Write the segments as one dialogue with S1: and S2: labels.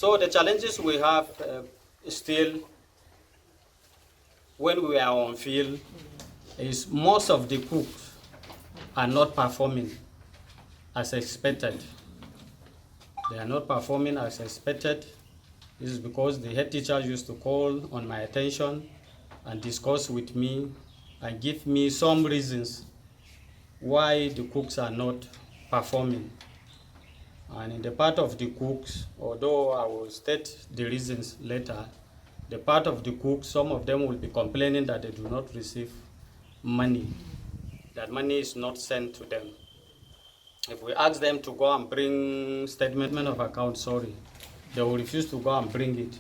S1: So the challenges we have still when we are on field is most of the cooks are not performing as expected. They are not performing as expected. This is because the head teacher used to call on my attention and discuss with me and give me some reasons why the cooks are not performing. And in the part of the cooks, although I will state the reasons later, the part of the cooks, some of them will be complaining that they do not receive money, that money is not sent to them. If we ask them to go and bring statement of account, they will refuse to go and bring it.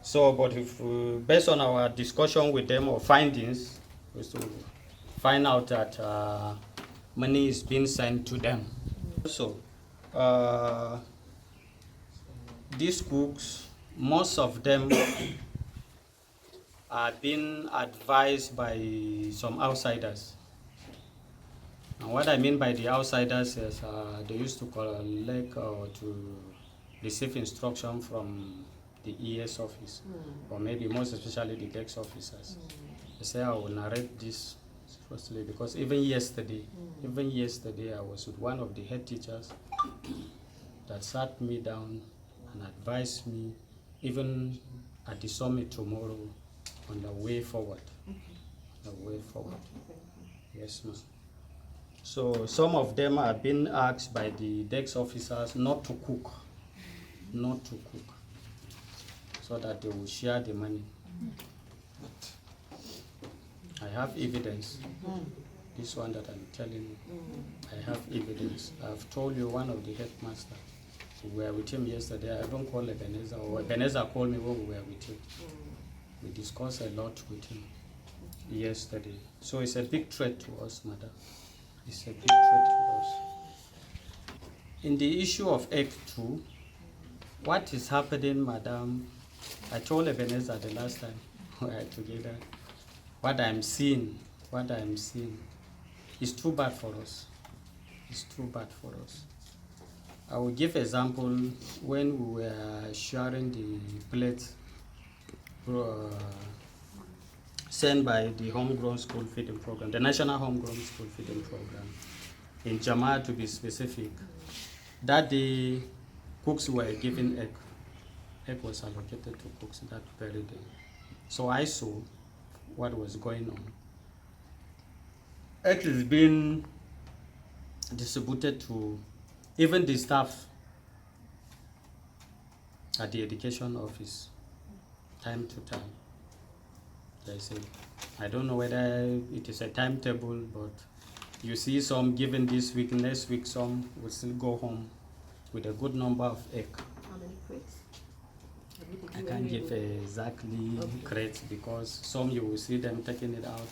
S1: So, but if based on our discussion with them or findings, is to find out that money is being sent to them. So, these cooks, most of them are being advised by some outsiders. And what I mean by the outsiders is they used to collect or to receive instruction from the ES office, or maybe most especially the DEX officers. They say, I will narrate this firstly because even yesterday I was with one of the head teachers that sat me down and advised me, even at the summit tomorrow, on the way forward. The way forward. Yes, ma'am. So some of them have been asked by the DEX officers not to cook, so that they will share the money. I have evidence. This one that I'm telling you, I have evidence. I've told you one of the headmasters. We were with him yesterday. I even called Ebenezer, or Ebenezer called me when we were with him. We discussed a lot with him yesterday. So it's a big threat to us, madam. It's a big threat to us. In the issue of Act 2, what is happening, madam, I told Ebenezer the last time we were together, what I'm seeing is too bad for us. It's too bad for us. I will give example when we were sharing the plates sent by the Homegrown School Feeding Program, the National Homegrown School Feeding Program, in Jamaica to be specific. That day, cooks were given egg. Egg was allocated to cooks that very day. So I saw what was going on. Egg is being distributed to even the staff at the education office, time to time. They say, I don't know whether it is a timetable, but you see some given this week, next week some will still go home with a good number of egg.
S2: How many crates?
S1: I can't give exactly crates because some you will see them taking it out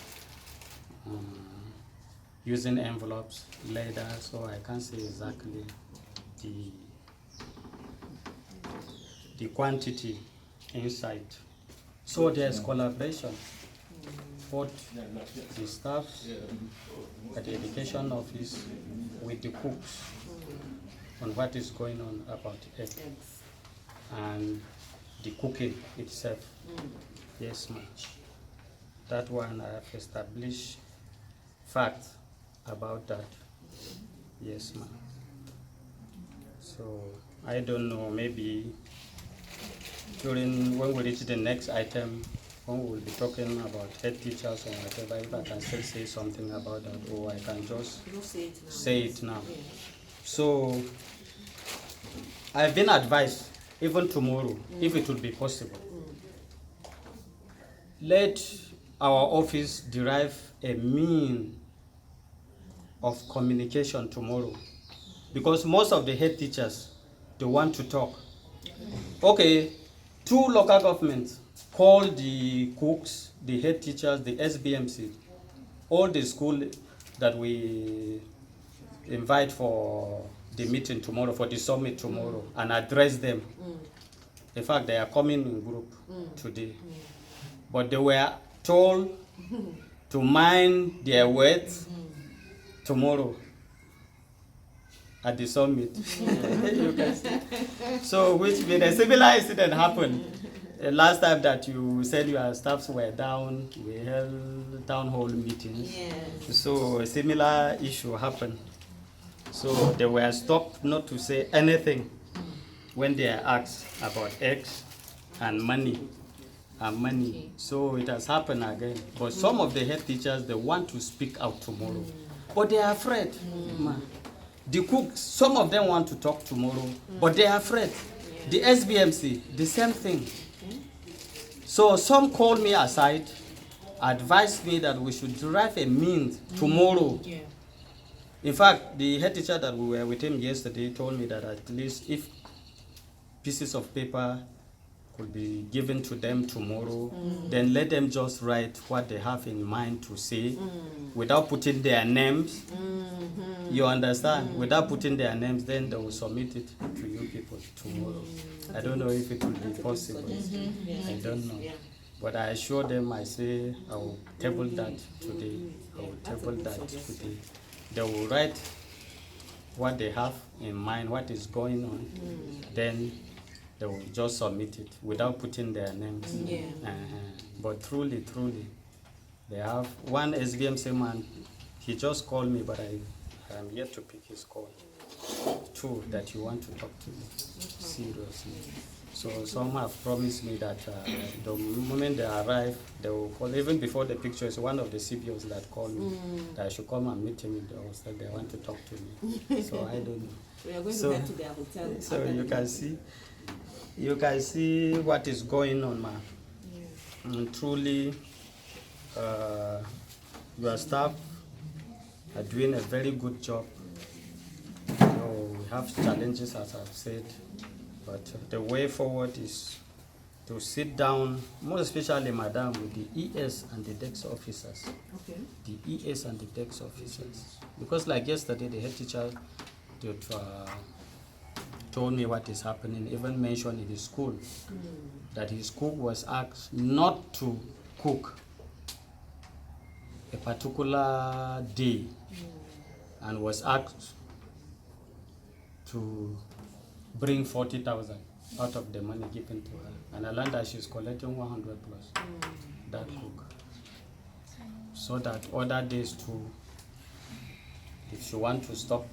S1: using envelopes later, so I can't say exactly the quantity inside. So there's collaboration, both the staff at the education office with the cooks on what is going on about egg and the cooking itself. Yes, ma'am. That one I have established facts about that. Yes, ma'am. So I don't know, maybe during when we reach the next item, when we will be talking about head teachers or whatever, if I can still say something about that, or I can just say it now.
S2: Yeah.
S1: So I've been advised, even tomorrow, if it would be possible, let our office derive a mean of communication tomorrow, because most of the head teachers, they want to talk. Okay, 2 local governments call the cooks, the head teachers, the SBMC, all the school that we invite for the meeting tomorrow, for the summit tomorrow, and address them. In fact, they are coming in group today. But they were told to mind their words tomorrow. at the summit. You can see. So, which means a similar incident happened. Last time that you said your staffs were down, we held town hall meetings.
S2: Yes.
S1: So, a similar issue happened. So, they were stopped not to say anything when they are asked about X and money. So it has happened again. But some of the head teachers, they want to speak out tomorrow. But they are afraid. The cooks, some of them want to talk tomorrow, but they are afraid. The SBMC, the same thing. So some called me aside, advised me that we should derive a means tomorrow. In fact, the head teacher that we were with him yesterday told me that at least if pieces of paper could be given to them tomorrow, then let them just write what they have in mind to say without putting their names. You understand? Without putting their names, then they will submit it to you people tomorrow. I don't know if it will be possible. I don't know. But I assure them, I say, I will table that today. I will table that today. They will write what they have in mind, what is going on. Then they will just submit it without putting their names. But truly, they have one SBMC man, he just called me, but I am yet to pick his call. Two, that you want to talk to me, seriously. So some have promised me that the moment they arrive, they will call. Even before the picture, it's one of the CBOs that called me, that I should come and meet him in the hostel. They want to talk to me. So I don't know.
S2: We are going to head to their hotel.
S1: So you can see what is going on, man. And truly, your staff are doing a very good job. We have challenges, as I've said, but the way forward is to sit down, more especially, madam, with the ES and the DEX officers.
S2: Okay.
S1: The ES and the DEX officers. Because like yesterday, the head teacher told me what is happening, even mentioned in his school, that his cook was asked not to cook a particular day and was asked to bring 40,000 out of the money given to her. And I learned that she's collecting 100 plus, that cook. So that other days too, if she wants to stop,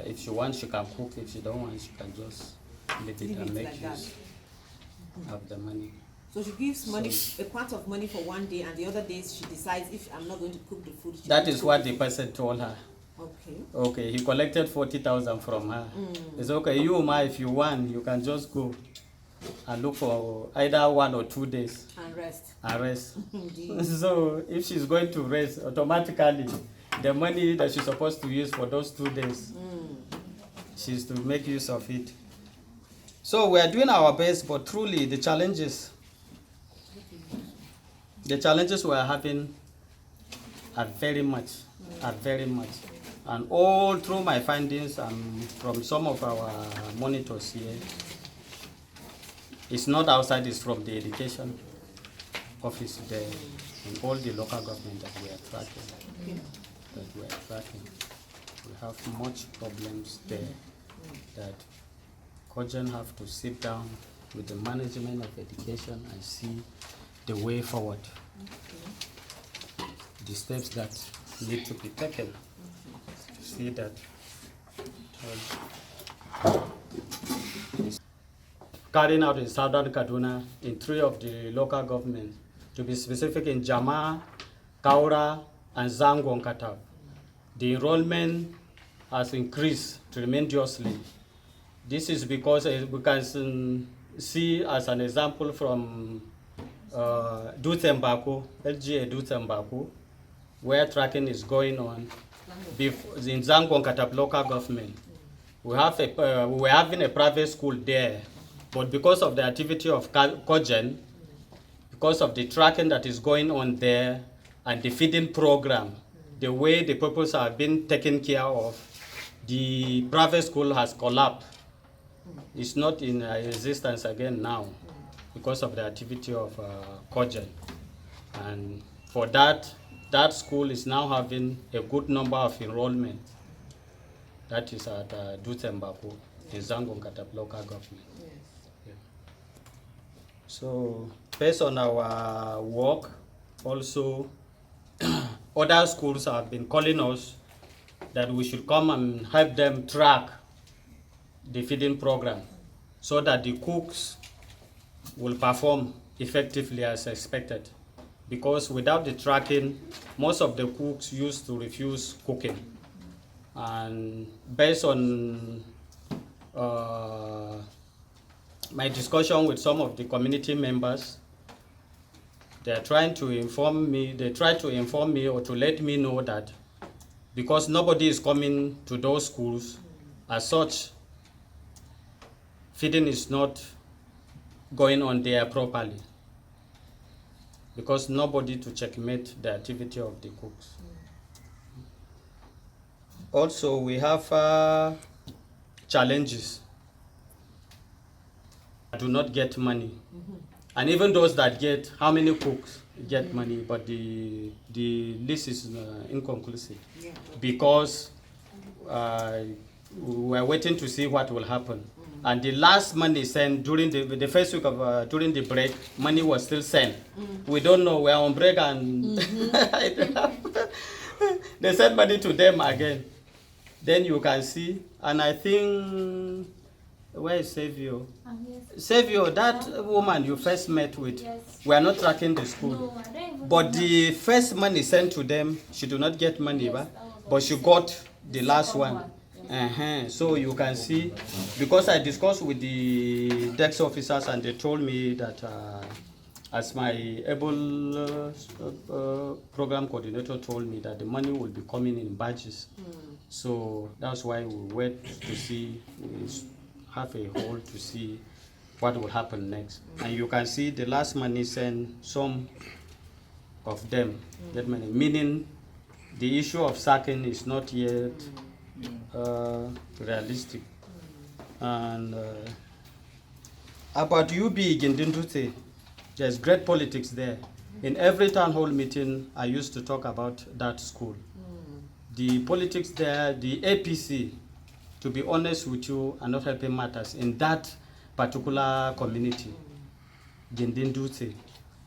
S1: if she wants, she can cook. If she don't want, she can just leave it and make
S2: like
S1: use of the money.
S2: So she gives money, a part of money for one day, and the other days she decides if I'm not going to cook the food.
S1: That is what the person told her.
S2: Okay.
S1: Okay, he collected 40,000 from her. It's okay, you, ma, if you want, you can just go and look for either 1 or 2 days.
S2: And rest.
S1: So if she's going to rest, automatically, the money that she's supposed to use for those 2 days, she's to make use of it. So we are doing our best, but truly the challenges we are having are very much. And all through my findings and from some of our monitors here, it's not outside, it's from the education office there and all the local government that we are tracking. We have much problems there that COGEN have to sit down with the management of education and see the way forward, the steps that need to be taken to see that carrying out in Southern Kaduna in 3 of the local governments, to be specific in Jama, Kaura, and Zangon Katab. The enrollment has increased tremendously. This is because we can see as an example from Dutembaku, LGA Dutembaku, where tracking is going on. In Zangon Katab local government, we were having a private school there, but because of the activity of COGEN, because of the tracking that is going on there and the feeding program, the way the pupils have been taken care of, the private school has collapsed. It's not in existence again now because of the activity of COGEN. And for that school is now having a good number of enrollment. That is at Dutembako, the Zangon Katap local government.
S2: Yes.
S1: Yeah. So based on our work, also other schools have been calling us that we should come and help them track the feeding program so that the cooks will perform effectively as expected. Because without the tracking, most of the cooks used to refuse cooking. And based on my discussion with some of the community members, they are trying to inform me, they try to inform me or to let me know that because nobody is coming to those schools, as such, feeding is not going on there properly because nobody to checkmate the activity of the cooks. Also, we have challenges. Do not get money. And even those that get, how many cooks get money, but the list is inconclusive.
S2: Yeah.
S1: Because we are waiting to see what will happen. And the last money sent during the first week of during the break, money was still sent. We don't know, we are on break and they send money to them again. Then you can see, and I think, where is Savio?
S3: Yes.
S1: Savio, that woman you first met with,
S3: Yes.
S1: we are not tracking the school.
S3: No, I don't even
S1: But
S3: know.
S1: the first money sent to them, she do not get money,
S3: Yes,
S1: ba?
S3: that was
S1: But she got the last
S3: second
S1: one.
S3: one, yes.
S1: So you can see, because I discussed with the desk officers and they told me that as my able program coordinator told me that the money will be coming in batches. So that's why we wait to see, we have a hold to see what will happen next. And you can see the last money sent, some of them get money, meaning the issue of sacking is not yet realistic. And about UB Gindindute, there's great politics there. In every town hall meeting, I used to talk about that school. The politics there, the APC, to be honest with you, are not helping matters in that particular community, Gindindute.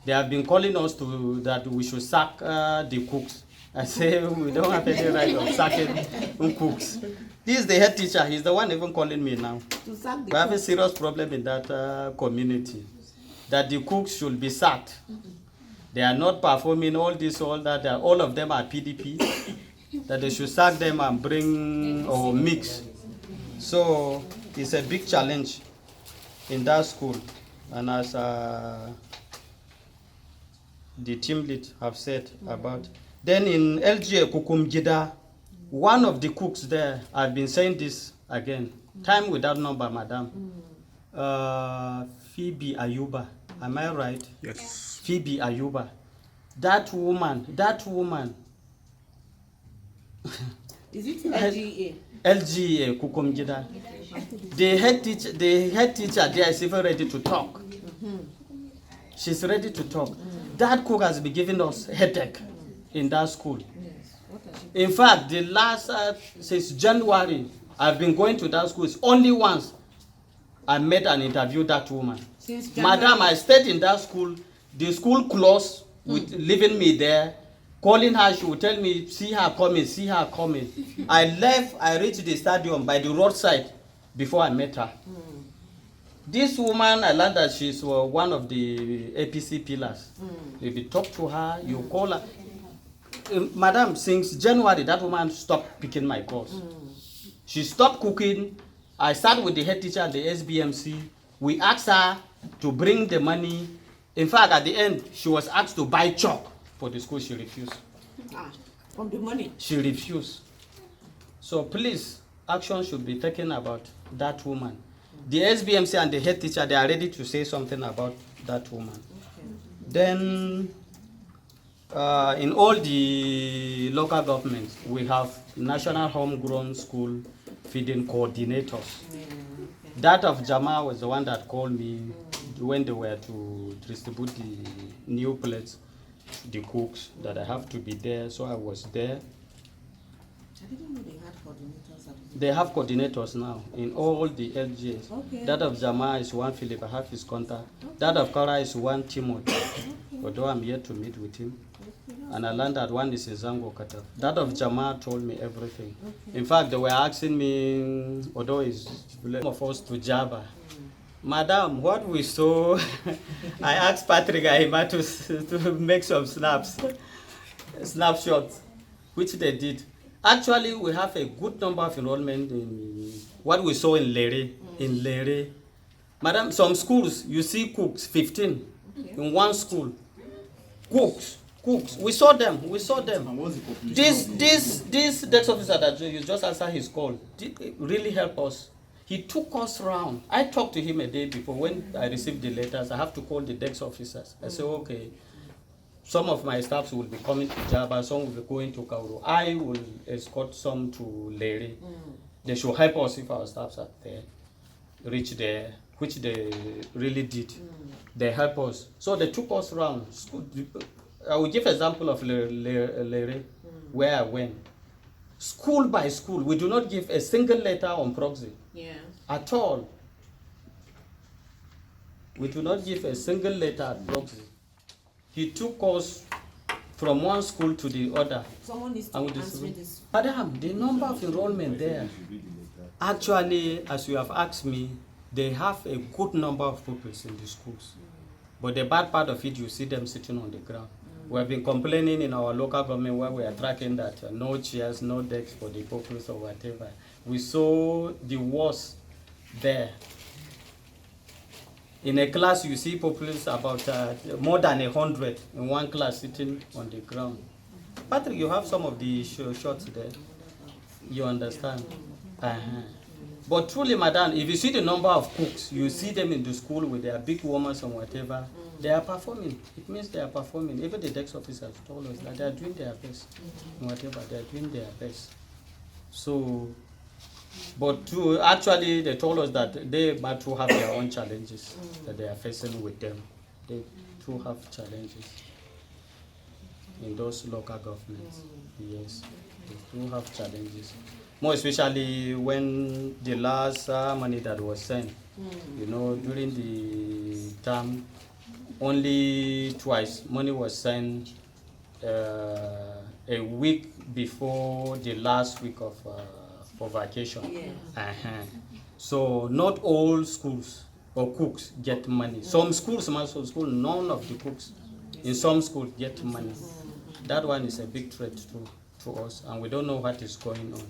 S1: They have been calling us to that we should sack the cooks. I say we don't have any right of sacking cooks. This is the head teacher. He's the one even calling me now.
S2: To sack the
S1: We have a
S2: cooks.
S1: serious problem in that community, that the cooks should be sacked. They are not performing all this, all that. All of them are PDP. That they should sack them and bring or mix. So it's a big challenge in that school. And as the team lead have said about. Then in LGA Kukumgida, one of the cooks there, I've been saying this again, time without number, madam. Phoebe Ayuba, am I right?
S4: Yes.
S1: Phoebe Ayuba. That woman.
S2: Is it LGA?
S1: LGA Kukumgida. The head teacher there is even ready to talk. She's ready to talk. That cook has been giving us headache in that school.
S2: Yes. What has she?
S1: In fact, the last, since January, I've been going to that school. It's only once I met and interviewed that woman.
S2: Since January?
S1: Madam, I stayed in that school. The school closed with leaving me there. Calling her, she would tell me, see her coming, see her coming. I left, I reached the stadium by the roadside before I met her. This woman, I learned that she's one of the APC pillars. If you talk to her, you call her. Madam, since January, that woman stopped picking my calls. She stopped cooking. I sat with the head teacher at the SBMC. We asked her to bring the money. In fact, at the end, she was asked to buy chalk for the school. She refused.
S2: From the money.
S1: She refused. So please, action should be taken about that woman. The SBMC and the head teacher, they are ready to say something about that woman.
S2: Okay.
S1: Then, in all the local governments, we have national homegrown school feeding coordinators. That of Jama was the one that called me when they were to distribute the new plates, the cooks, that I have to be there, so I was there.
S2: I didn't know they had coordinators at
S1: They have coordinators now in all the LGAs.
S2: Okay.
S1: That of Jama is one Philip, I have his contact. That of Kara is one Timothy, although I'm yet to meet with him. And I learned that one is in Zango Kata. That of Jama told me everything. In fact, they were asking me, although it's of us to Java, Madam, what we saw, I asked Patrick Aima to make some snapshots, which they did. Actually, we have a good number of enrollment in what we saw in Lere. In Lere, Madam, some schools, you see cooks, 15 in one school. Cooks. We saw them. This desk officer that you just answered his call did really help us. He took us round. I talked to him a day before when I received the letters. I have to call the desk officers. I said, okay, some of my staffs will be coming to Java, some will be going to Kauru. I will escort some to Lere. They should help us if our staffs are there, reach there, which they really did. They help us. So they took us around. I will give example of Lere, where I went. School by school, we do not give a single letter on proxy.
S2: Yeah.
S1: At all. We do not give a single letter at proxy. He took us from one school to the other.
S2: Someone needs to answer this.
S1: Madam, the number of enrollment there, actually, as you have asked me, they have a good number of pupils in the schools. But the bad part of it, you see them sitting on the ground. We have been complaining in our local government where we are tracking that no chairs, no desks for the pupils or whatever. We saw the worst there. In a class, you see pupils about more than 100 in one class sitting on the ground. Patrick, you have some of the shots there. You understand? But truly, madam, if you see the number of cooks, you see them in the school with their big warmers and whatever, they are performing. It means they are performing. Even the desk officers told us that they are doing their best. Whatever, they are doing their best. So, but actually, they told us that they might too have their own challenges that they are facing with them. They too have challenges in those local governments. Yes, they do have challenges. More especially when the last money that was sent, during the term, only twice money was sent a week before the last week of for vacation. So not all schools or cooks get money. Some schools, none of the cooks in some schools get money. That one is a big threat to us, and we don't know what is going on.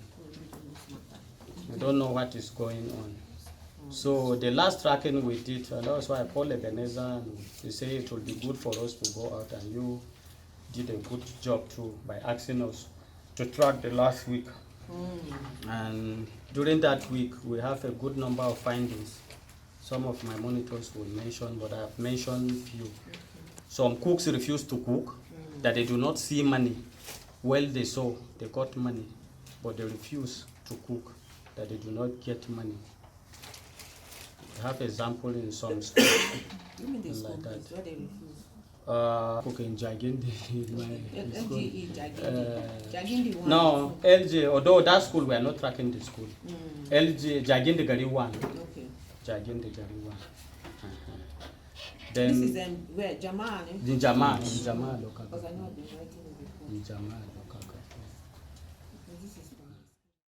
S1: We don't know what is going on. So the last tracking we did, and that's why I called Ebenezer and they say it will be good for us to go out, and you did a good job too by asking us to track the last week. And during that week, we have a good number of findings. Some of my monitors will mention, but I have mentioned few. Some cooks refuse to cook, that they do not see money. Well, they saw, they got money, but they refuse to cook, that they do not get money. I have example in some schools like that.
S2: Where they refuse.
S1: Cook in Jagindi.
S2: LGE, Jagindi one.
S1: No, LG, although that school, we are not tracking the school. LG, Jagindi Gari 1.
S2: Okay.
S1: Jagindi Gari 1.
S2: This
S1: Then,
S2: is where? Jama?
S1: in Jama local
S2: Because I know I've been writing it before.
S1: in Jama.